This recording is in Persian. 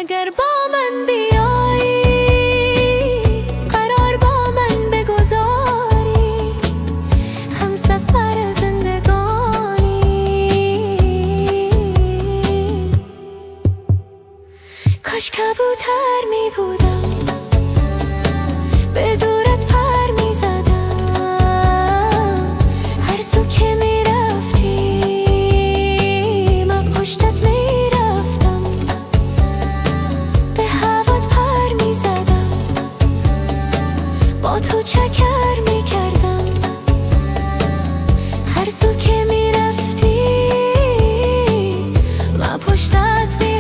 اگر با من بیایی، قرار با من بگذاری، هم سفر زندگانی. کاش کبوتر می بودم، به دورت پر می زدم، هر سو که می رفتی من پشتت می رفتم، به هوات پر می زدم، با تو چکر می کردم، هر سو که می رفتی من پشتت می